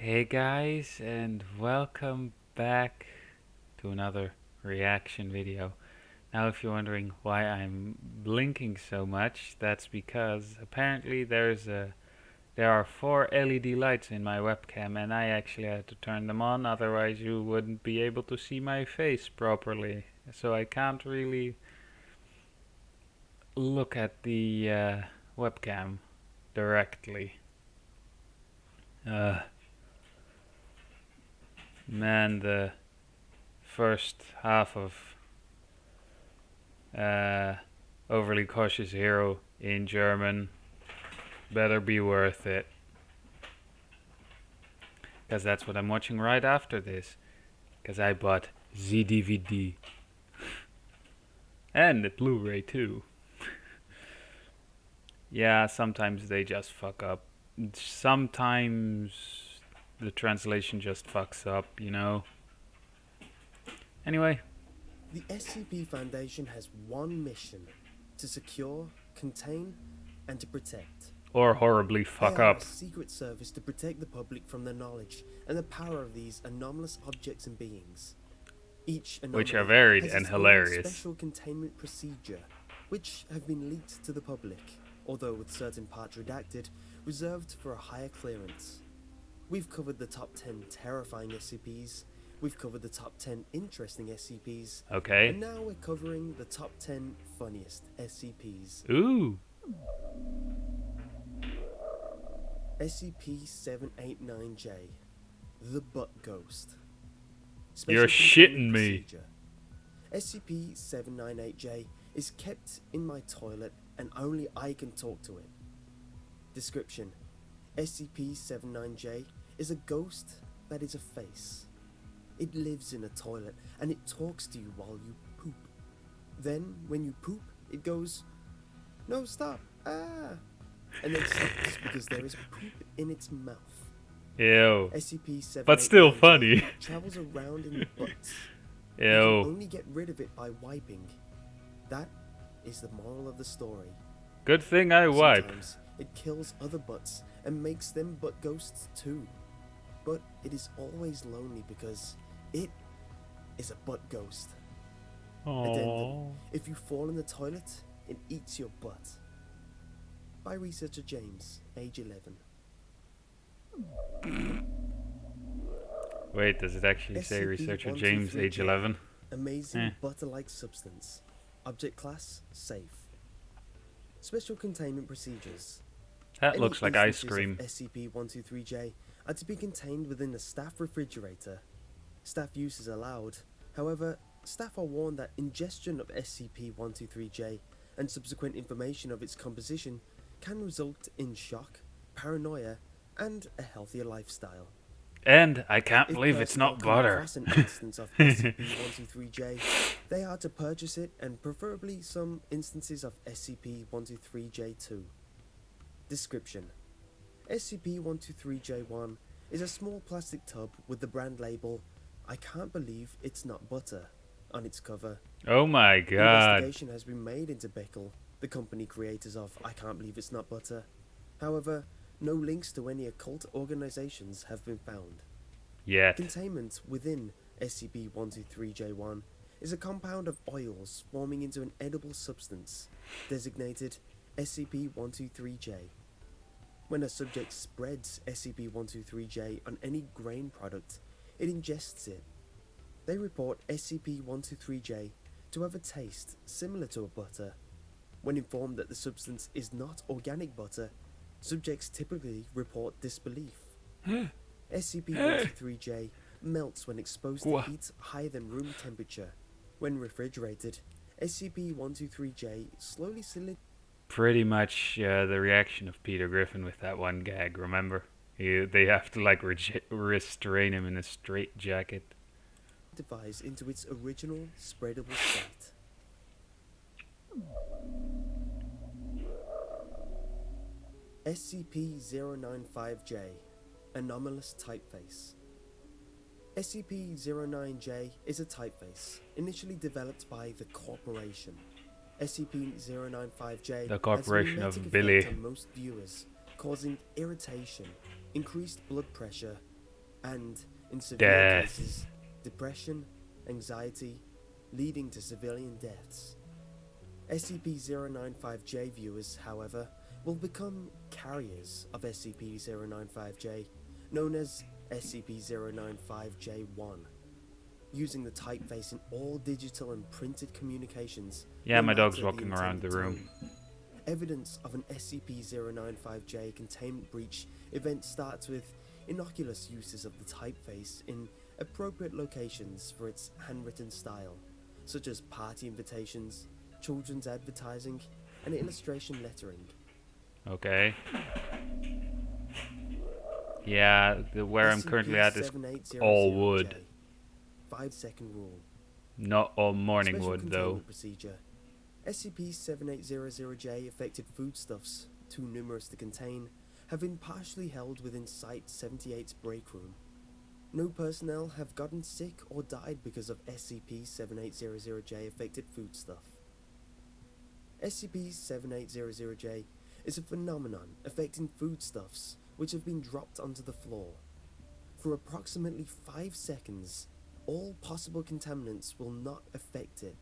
Hey guys, and welcome back to another reaction video. Now, if you're wondering why I'm blinking so much, that's because apparently there are four LED lights in my webcam, and I actually had to turn them on, otherwise you wouldn't be able to see my face properly. So I can't really look at the webcam directly. Uh, Man, the first half of uh, Overly Cautious Hero in German better be worth it, because that's what I'm watching right after this, because I bought the DVD and the Blu-ray too. Yeah, sometimes they just fuck up. Sometimes the translation just fucks up. Anyway, The SCP Foundation has one mission: to secure, contain, and to protect. or horribly They fuck are a up, secret service to protect the public from the knowledge and the power of these anomalous objects and beings. Each which are anomaly varied has and its own hilarious. special containment procedure, which have been leaked to the public, although with certain parts redacted, reserved for a higher clearance. We've covered the top 10 terrifying SCPs, we've covered the top 10 interesting SCPs, Okay. and now we're covering the top 10 funniest SCPs. Ooh. SCP-789J, the Butt Ghost. You're Special Containment shitting me. Procedure. SCP-798J is kept in my toilet and only I can talk to it. Description: SCP-79J is a ghost that is a face. It lives in a toilet and it talks to you while you poop. Then, when you poop, it goes, "No, stop, ah!" and then stops because there is poop in its mouth. Ew. SCP-789J But still funny. travels around in butts. You can Ew. only get rid of it by wiping. That is the moral of the story. Good thing I wipe. Sometimes it kills other butts and makes them butt ghosts too. But it is always lonely because it is a butt ghost. Addendum: Aww. if you fall in the toilet, it eats your butt. By researcher James, age 11. Wait, does it actually say researcher James, age 11? Amazing butter-like substance. Object class: safe. Special containment procedures. That Any looks like ice instances cream. of SCP-123J are to be contained within the staff refrigerator. Staff use is allowed. However, staff are warned that ingestion of SCP-123J and subsequent information of its composition can result in shock, paranoia, and a healthier lifestyle. And I can't If believe it's personnel not come butter. across an instance of SCP-123J, they are to purchase it, and preferably some instances of SCP-123J too. Description: SCP-123J1 is a small plastic tub with the brand label "I can't believe it's not butter" on its cover. Oh my god. Investigation has been made into Beckel, the company creators of "I Can't Believe It's Not Butter". However, no links to any occult organizations have been found. Yet. Containment within SCP-123J1 is a compound of oils forming into an edible substance, designated SCP-123J. When a subject spreads SCP-123J on any grain product, it ingests it. They report SCP-123J to have a taste similar to a butter. When informed that the substance is not organic butter, subjects typically report disbelief. SCP-123J melts when exposed to heat higher than room temperature. When refrigerated, SCP-123J slowly solidifies. Pretty much the reaction of Peter Griffin with that one gag, remember? They have to like restrain him in a straitjacket. Into its original spreadable state. SCP-095J, Anomalous Typeface. SCP-09J is a typeface initially developed by the Corporation. SCP-095J The has a Corporation mimetic of Billy. effect on most viewers, causing irritation, increased blood pressure, and, in severe Death. cases, depression, anxiety, leading to civilian deaths. SCP-095J viewers, however, will become carriers of SCP-095J, known as SCP-095J1. Using the typeface in all digital and printed communications, Yeah, no my dog's matter the walking around the intended room. tone. Evidence of an SCP-095J containment breach event starts with innocuous uses of the typeface in appropriate locations for its handwritten style, such as party invitations, children's advertising, and illustration lettering. Okay. Yeah, where I'm currently at is all wood. SCP-7800J 5-second rule. Not all morning Special wood, though. containment procedure. SCP-7800J affected foodstuffs, too numerous to contain, have been partially held within Site-78's break room. No personnel have gotten sick or died because of SCP-7800J affected foodstuff. SCP-7800J is a phenomenon affecting foodstuffs which have been dropped onto the floor. For approximately 5 seconds, all possible contaminants will not affect it.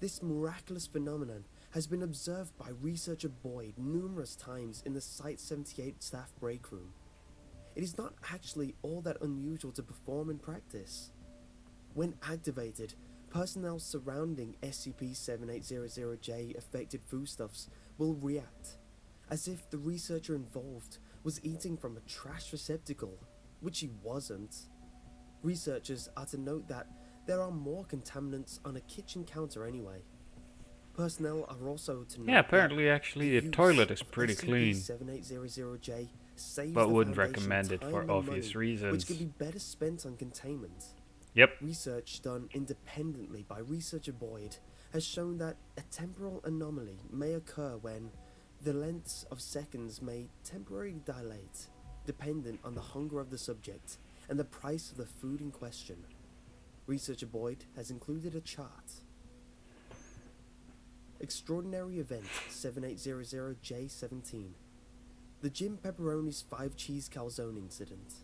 This miraculous phenomenon has been observed by researcher Boyd numerous times in the Site-78 staff break room. It is not actually all that unusual to perform in practice. When activated, personnel surrounding SCP-7800J affected foodstuffs will react, as if the researcher involved was eating from a trash receptacle, which he wasn't. Researchers are to note that there are more contaminants on a kitchen counter anyway. Personnel are also to note Yeah, apparently, actually, the use toilet is of pretty clean, SCP-7800J saves but the wouldn't Foundation recommend it time for and obvious money, which reasons. could be better spent on containment. Yep. Research done independently by researcher Boyd has shown that a temporal anomaly may occur when the lengths of seconds may temporarily dilate, dependent on the hunger of the subject and the price of the food in question. Researcher Boyd has included a chart. Extraordinary Event 7800J17. The Jim Pepperoni's 5-cheese calzone incident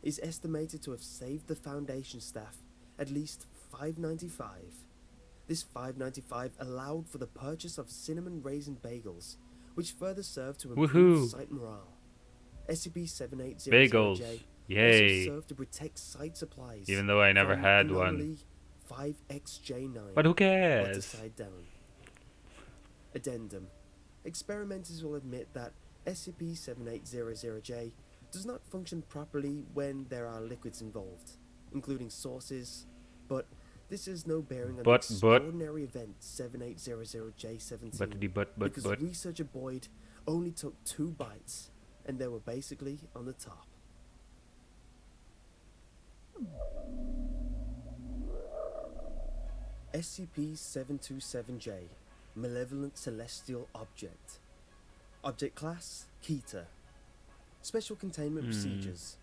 is estimated to have saved the Foundation staff at least $5.95. This $5.95 allowed for the purchase of cinnamon raisin bagels, which further served to improve Woohoo! site morale. SCP-7800J Bagels. Yay. also served to protect site supplies Even though I never from had one. anomaly 5XJ9. But who Or to cares? side down. Addendum. Experimenters will admit that SCP-7800J does not function properly when there are liquids involved, including sauces, but this has no bearing on the extraordinary event 7800J17 because But. researcher Boyd only took 2 bites and they were basically on the top. SCP-727J, Malevolent Celestial Object. Object Class, Keter. Special Containment Procedures.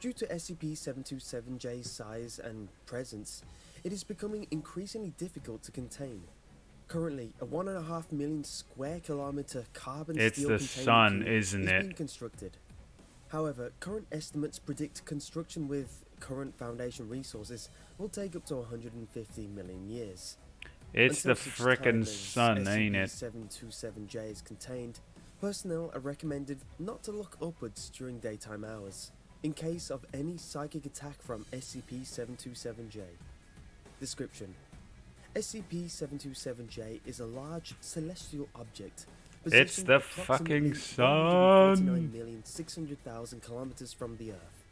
Due to SCP-727J's size and presence, it is becoming increasingly difficult to contain. Currently, a 1.5 million square kilometer carbon It's steel the containment sun, cube isn't is it? being constructed. However, current estimates predict construction with current Foundation resources will take up to 150 million years. It's the Until such time frickin' as sun, ain't it? SCP-727J is contained, personnel are recommended not to look upwards during daytime hours, in case of any psychic attack from SCP-727J. Description: SCP-727J is a large celestial object It's positioned the approximately fucking sun! 149,600,000 kilometers from the Earth,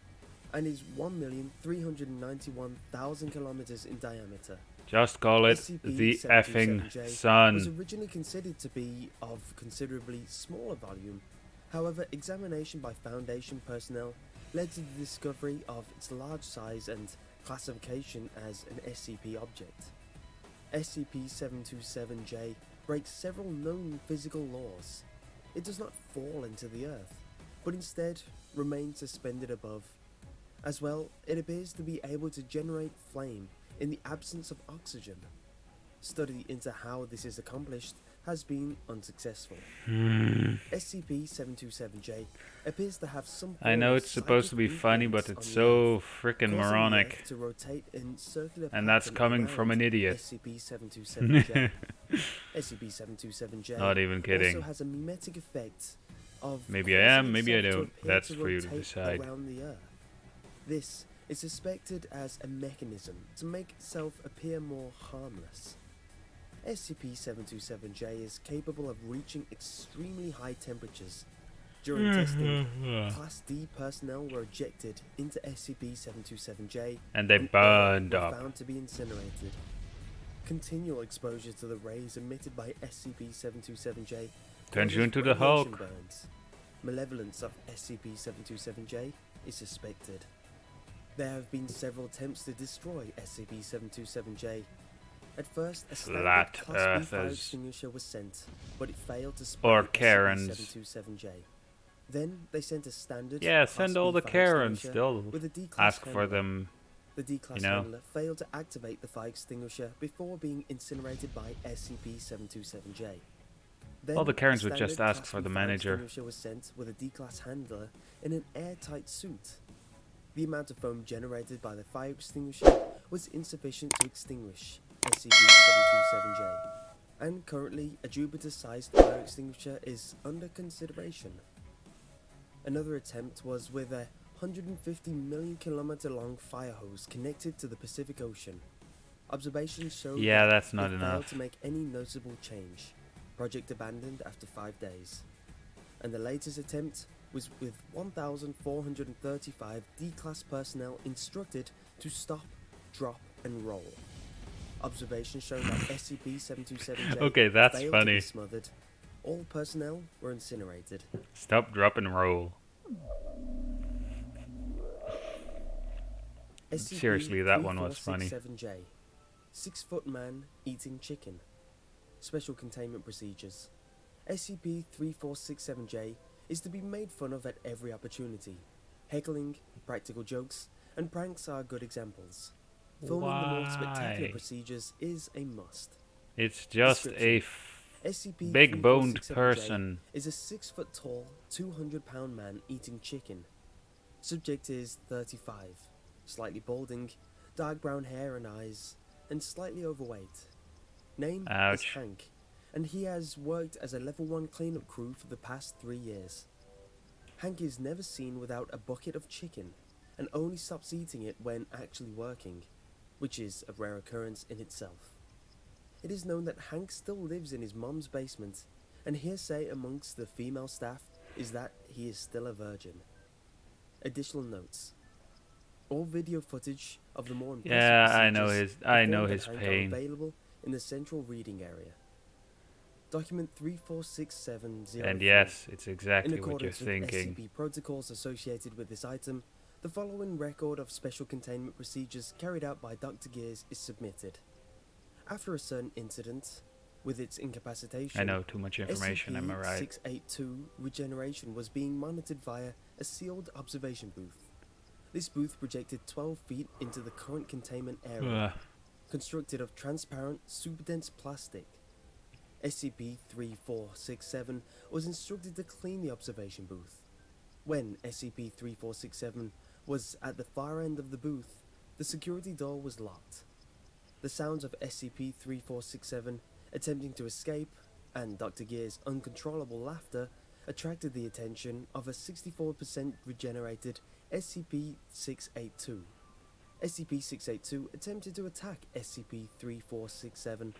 and is 1,391,000 kilometers in diameter. Just call it the effing SCP-727J was sun. originally considered to be of considerably smaller volume. However, examination by Foundation personnel led to the discovery of its large size and classification as an SCP object. SCP-727J breaks several known physical laws. It does not fall into the earth, but instead remains suspended above. As well, it appears to be able to generate flame in the absence of oxygen. Study into how this is accomplished has been unsuccessful. Hmm. SCP-727-J appears to have some I form know of it's supposed psychic to be funny, but influence it's on the Earth, so freaking causing the Earth moronic. to rotate in circular And that's pattern coming from around an idiot. SCP-727-J. SCP-727-J Not even also kidding. has a mimetic effect of Maybe I causing am, maybe I itself to don't. appear That's to for you to rotate decide. around the Earth. This is suspected as a mechanism to make itself appear more harmless. SCP-727-J is capable of reaching extremely high temperatures. During testing, Class D personnel were ejected into SCP-727-J And they and all burned were up. found to be incinerated. Continual exposure to the rays emitted by SCP-727-J Turns you causes into the radiation Hulk. burns. Malevolence of SCP-727-J is suspected. There have been several attempts to destroy SCP-727-J. At first, a standard Flat Class B fire Earthers. extinguisher was sent, but it failed to spray Or Karens. SCP-727-J. Then they sent a standard Yeah, Class send all B the fire Karens. extinguisher They'll with a D-class ask for handler. them, The D-class you know. handler failed to activate the fire extinguisher before being incinerated by SCP-727-J. Then All the Karens a would just standard ask Class for B the fire manager. extinguisher was sent with a D-class handler in an airtight suit. The amount of foam generated by the fire extinguisher was insufficient to extinguish SCP-727-J, and currently a Jupiter-sized fire extinguisher is under consideration. Another attempt was with a 150 million kilometer long fire hose connected to the Pacific Ocean. Observations showed Yeah, that that's not it failed enough. to make any noticeable change. Project abandoned after 5 days. And the latest attempt was with 1,435 D-class personnel instructed to stop, drop, and roll. Observations show that SCP-727-J Okay, that's failed to funny. be smothered. All personnel were incinerated. Stop, drop, and roll. Seriously, that one was funny. SCP-3467-J. 6-foot man eating chicken. Special containment procedures. SCP-3467-J is to be made fun of at every opportunity. Heckling, practical jokes, and pranks are good examples. Filming the more spectacular Why? procedures is a must. It's just a SCP-3467-J big-boned person. is a 6-foot tall, 200-pound man eating chicken. Subject is 35, slightly balding, dark brown hair and eyes, and slightly overweight. Name is Ouch. Hank, and he has worked as a level 1 cleanup crew for the past 3 years. Hank is never seen without a bucket of chicken, and only stops eating it when actually working, which is a rare occurrence in itself. It is known that Hank still lives in his mom's basement, and hearsay amongst the female staff is that he is still a virgin. Additional notes. All video footage of the more impressive Yeah, procedures I know performed at his Hank pain. are available in the central reading area. Document 346704. And yes, it's In exactly what you're accordance with thinking. SCP protocols associated with this item, the following record of special containment procedures carried out by Dr. Gears is submitted. After a certain incident, with its incapacitation, I know too much information, am I right? SCP-682 regeneration was being monitored via a sealed observation booth. This booth projected 12 feet into the current containment area, constructed of transparent, super-dense plastic. SCP-3467 was instructed to clean the observation booth. When SCP-3467 was at the far end of the booth, the security door was locked. The sounds of SCP-3467 attempting to escape, and Dr. Gear's uncontrollable laughter attracted the attention of a 64% regenerated SCP-682. SCP-682 attempted to attack SCP-3467.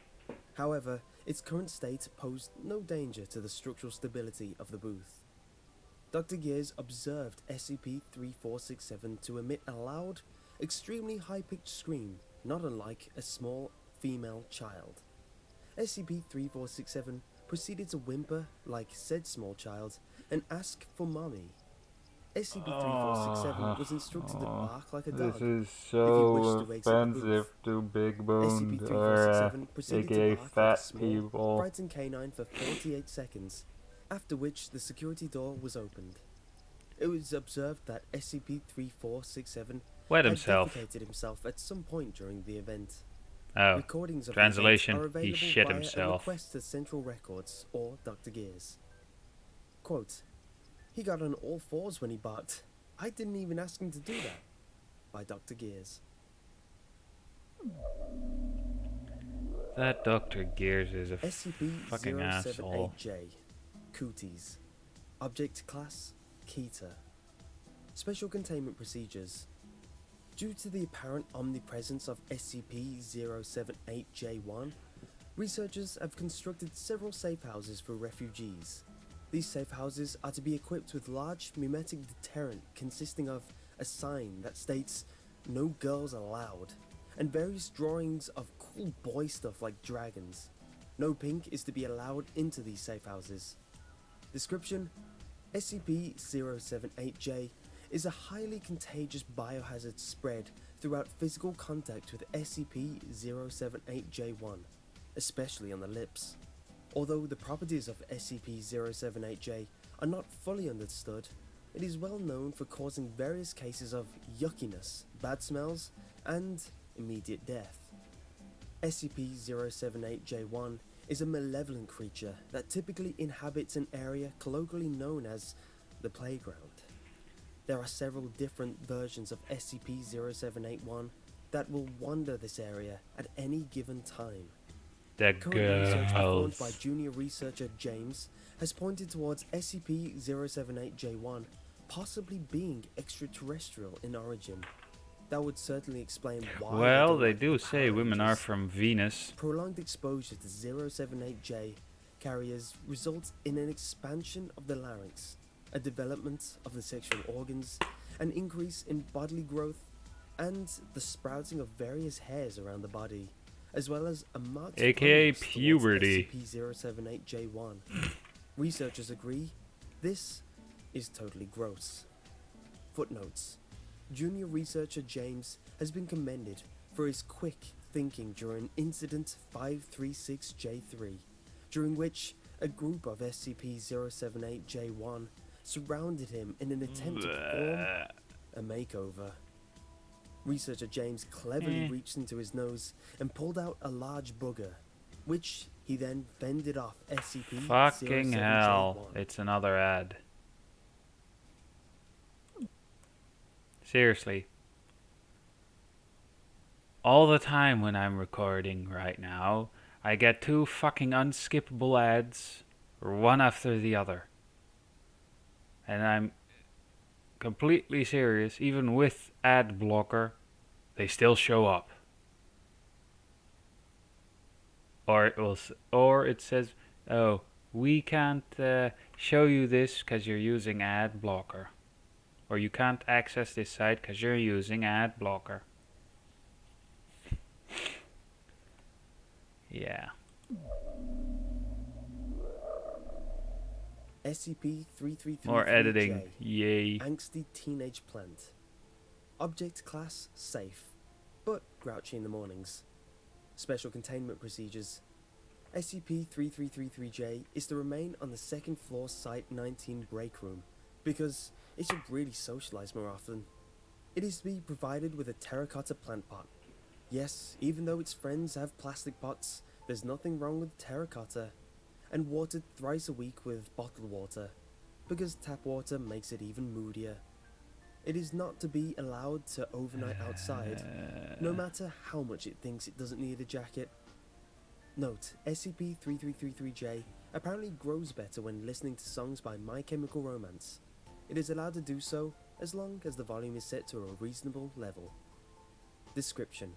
However, its current state posed no danger to the structural stability of the booth. Dr. Gears observed SCP-3467 to emit a loud, extremely high-pitched scream, not unlike a small female child. SCP-3467 proceeded to whimper like said small child and ask for mommy. SCP-3467 was instructed to bark like a dog. This is If you wish so to exit the booth. offensive to big-boned, or SCP-3467 proceeded to aka bark like a fat small, people. frightened canine for 48 seconds, after which the security door was opened. It was observed that SCP-3467 Wet had himself. defecated himself at some point during the event. Oh, Recordings of the events translation, are he available shit via a himself. request to Central Records or Dr. Gears. Quote, "He got on all fours when he barked. I didn't even ask him to do that." By Dr. Gears. That Dr. Gears is a fucking asshole. SCP-078J. Cooties. Object Class Keter. Special Containment Procedures. Due to the apparent omnipresence of SCP-078J1, researchers have constructed several safe houses for refugees. These safe houses are to be equipped with large mimetic deterrent consisting of a sign that states "No girls allowed" and various drawings of cool boy stuff like dragons. No pink is to be allowed into these safe houses. Description: SCP-078J is a highly contagious biohazard spread throughout physical contact with SCP-078J1, especially on the lips. Although the properties of SCP-078J are not fully understood, it is well known for causing various cases of yuckiness, bad smells, and immediate death. SCP-078J1 is a malevolent creature that typically inhabits an area colloquially known as the playground. There are several different versions of SCP-0781 that will wander this area at any given time. The Current research performed by girls. junior researcher James has pointed towards SCP-078J1 possibly being extraterrestrial in origin. That would certainly explain why Well, don't they like do the say Power women are Rangers. from Venus. Prolonged exposure to 078J carriers results in an expansion of the larynx, a development of the sexual organs, an increase in bodily growth, and the sprouting of various hairs around the body, as well as a marked AKA fondness towards puberty. SCP-078J1. Researchers agree this is totally gross. Footnotes: Junior researcher James has been commended for his quick thinking during Incident 536J3, during which a group of SCP-078J1 surrounded him in an attempt to perform a makeover. Researcher James cleverly reached into his nose and pulled out a large booger, which he then fended off Fucking hell. SCP-07J1. It's another ad. Seriously. All the time when I'm recording right now, I get two fucking unskippable ads, one after the other. And I'm completely serious, even with ad blocker, they still show up. Or it says, "Oh, we can't show you this because you're using ad blocker," or "You can't access this site because you're using ad blocker." Yeah. More editing. SCP-333-J. Yay. Angsty teenage plant. Object class safe, but grouchy in the mornings. Special containment procedures. SCP-3333-J is to remain on the second floor Site 19 break room because it should really socialize more often. It is to be provided with a terracotta plant pot. Yes, even though its friends have plastic pots, there's nothing wrong with terracotta. And watered thrice a week with bottled water, because tap water makes it even moodier. It is not to be allowed to overnight outside, no matter how much it thinks it doesn't need a jacket. Note, SCP-3333-J apparently grows better when listening to songs by My Chemical Romance. It is allowed to do so as long as the volume is set to a reasonable level. Description: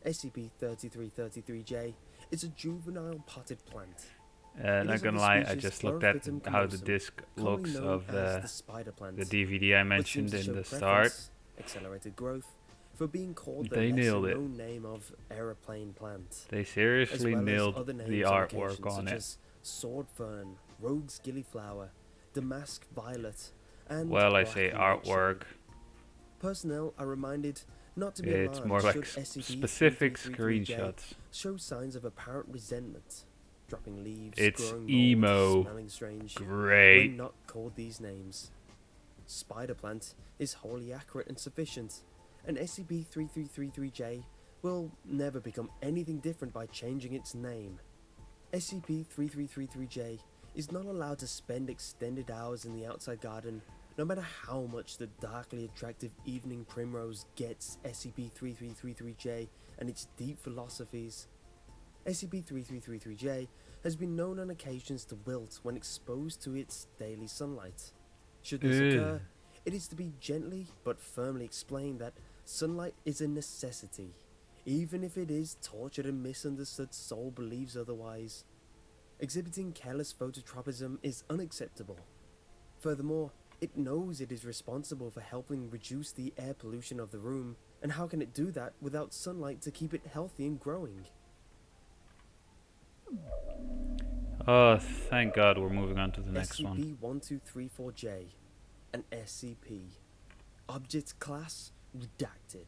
SCP-3333-J is a juvenile potted plant. Not gonna lie, I just looked at how the disc looks of the DVD I mentioned in the start. Accelerated growth for being called They nailed it. known name of aeroplane plant. They seriously as well nailed as other names the on artwork occasion, on such it. as sword fern, rogue's gillyflower, damask violet, and Well, I black say nightshade. artwork. Personnel are reminded not to be It's alarmed more like should specific SCP-3333-J screenshots. show signs of apparent resentment, dropping leaves, It's growing emo. mold, smelling strange, Great. when not called these names. Spider plant is wholly accurate and sufficient, and SCP-3333-J will never become anything different by changing its name. SCP-3333J is not allowed to spend extended hours in the outside garden, no matter how much the darkly attractive evening primrose gets SCP-3333J and its deep philosophies. SCP-3333J has been known on occasions to wilt when exposed to its daily sunlight. Should this occur, it is to be gently but firmly explained that sunlight is a necessity, even if it is tortured and misunderstood soul believes otherwise. Exhibiting careless phototropism is unacceptable. Furthermore, it knows it is responsible for helping reduce the air pollution of the room, and how can it do that without sunlight to keep it healthy and growing? Oh, thank God we're moving on to the next one. SCP-1234-J, an SCP. Object Class Redacted.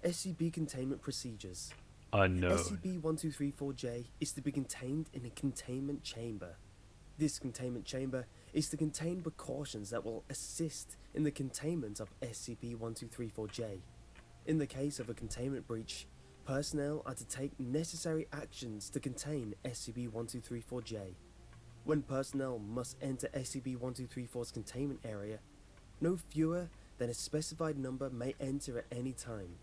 SCP Containment Procedures. Unknown. SCP-1234-J is to be contained in a containment chamber. This containment chamber is to contain precautions that will assist in the containment of SCP-1234-J. In the case of a containment breach, personnel are to take necessary actions to contain SCP-1234-J. When personnel must enter SCP-1234's containment area, no fewer than a specified number may enter at any time.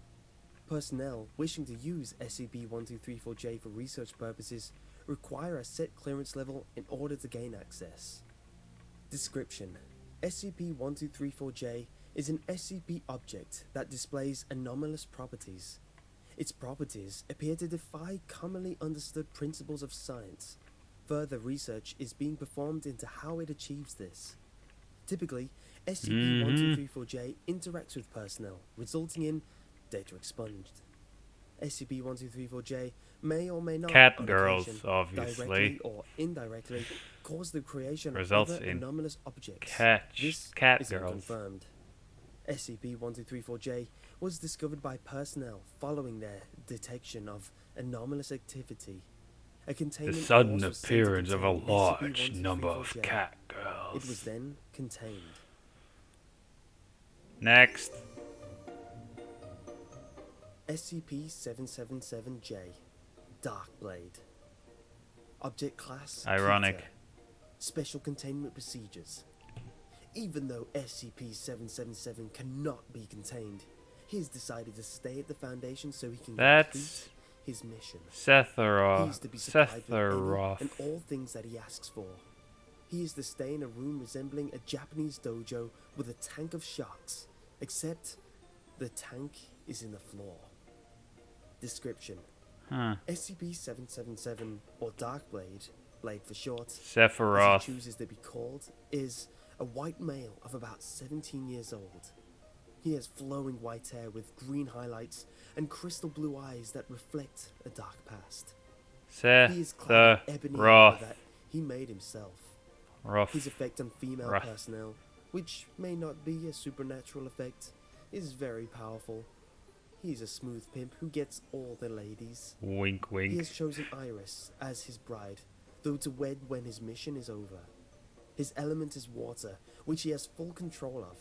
Personnel wishing to use SCP-1234-J for research purposes require a set clearance level in order to gain access. Description: SCP-1234-J is an SCP object that displays anomalous properties. Its properties appear to defy commonly understood principles of science. Further research is being performed into how it achieves this. Typically, SCP-1234-J interacts with personnel, resulting in data expunged. SCP-1234-J may or may not, Cat on girls, occasion, obviously. directly or indirectly, cause the creation Results of other in anomalous objects. This cat is girls. unconfirmed. SCP-1234-J was discovered by personnel following their detection of anomalous activity. A The containment sudden force was sent to appearance of a contain large number of SCP-1234-J. cat It was girls. then contained. Next. SCP-777-J, Darkblade. Object Class Ironic. Keter. Special Containment Procedures. Even though SCP-777 cannot be contained, he has decided to stay at the Foundation so he can That's complete his mission. He Setharoth. is to be supplied with any Setharoth. and all things that he asks for. He is to stay in a room resembling a Japanese dojo with a tank of sharks, except the tank is in the floor. Description: Huh. SCP-777, or Darkblade, Blade for short, as Sephiroth. he chooses to be called, is a white male of about 17 years old. He has flowing white hair with green highlights and crystal blue eyes that reflect a dark past. He is clad in ebony armor that he made himself. His effect on female personnel, which may not be a supernatural effect, is very powerful. He's a smooth pimp who gets all the ladies. Wink He wink. has chosen Iris as his bride, though to wed when his mission is over. His element is water, which he has full control of,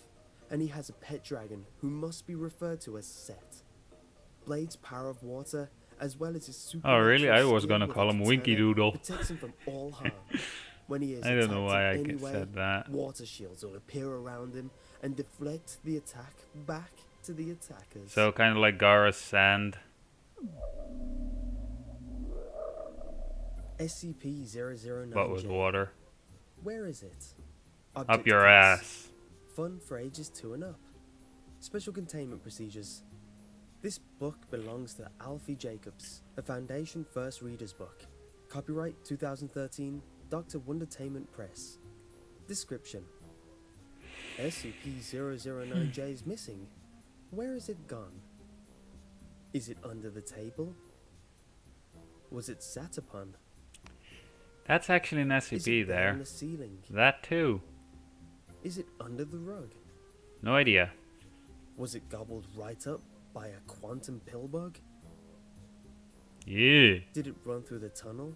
and he has a pet dragon who must be referred to as Set. Blade's power of water, as well as his supernatural really? I was skill gonna with call a him katana, Winky Doodle. protects him from all harm. When he is I don't know attacked why in I any way, said that. water shields will appear around him and deflect the attack back to the attackers. So kind of like Gara's sand. SCP-009-J. But with water. Where is it? Up Object your class. ass. Fun for ages 2 and up. Special Containment Procedures. This book belongs to Alfie Jacobs, a Foundation First Reader's book. Copyright 2013, Dr. Wondertainment Press. Description: SCP-009-J is missing. Where is it gone? Is it under the table? Was it sat upon? That's actually an Is SCP it there there. on the ceiling? That too. Is it under the rug? No idea. Was it gobbled right up by a quantum pill bug? Yeah. Did it run through the tunnel?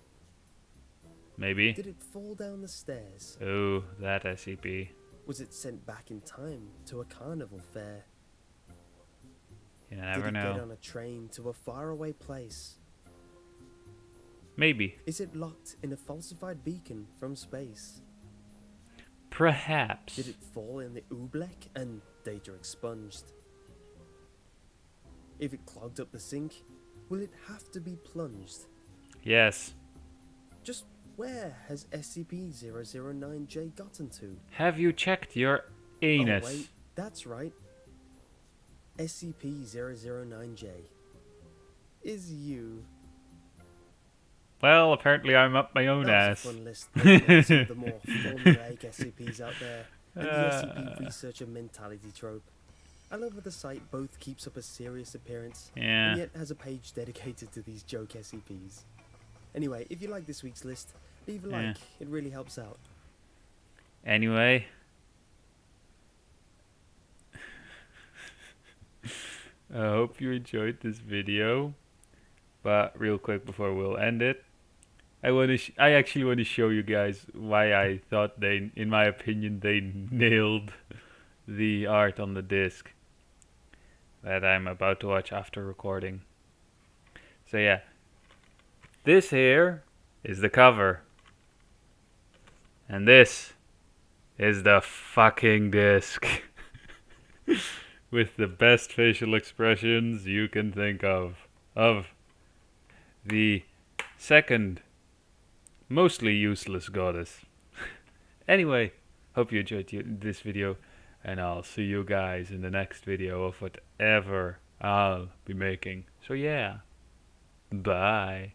Maybe. Did it fall down the stairs? Oh, that SCP. Was it sent back in time to a carnival fair? You Did never it get know. on a train to a faraway place? Maybe. Is it locked in a falsified beacon from space? Perhaps. Did it fall in the oobleck and data expunged? If it clogged up the sink, will it have to be plunged? Yes. Just where has SCP-009J gotten to? Have you checked your anus? Oh wait, that's right. SCP-009J is you. Well, apparently I'm up my own That was a ass. fun list looking at some of the more formulaic SCPs out there, and the SCP Uh, researcher mentality trope. I love that the site both keeps up a serious appearance yeah. and yet has a page dedicated to these joke SCPs. Anyway, if you like this week's list, leave a Yeah. like, it really helps out. Anyway. I hope you enjoyed this video. But real quick before we'll end it, I actually want to show you guys why I thought they, in my opinion, they nailed the art on the disc that I'm about to watch after recording. So yeah, this here is the cover, and this is the fucking disc with the best facial expressions you can think of the second mostly useless goddess. Anyway, hope you enjoyed this video, and I'll see you guys in the next video of whatever I'll be making. So yeah, bye.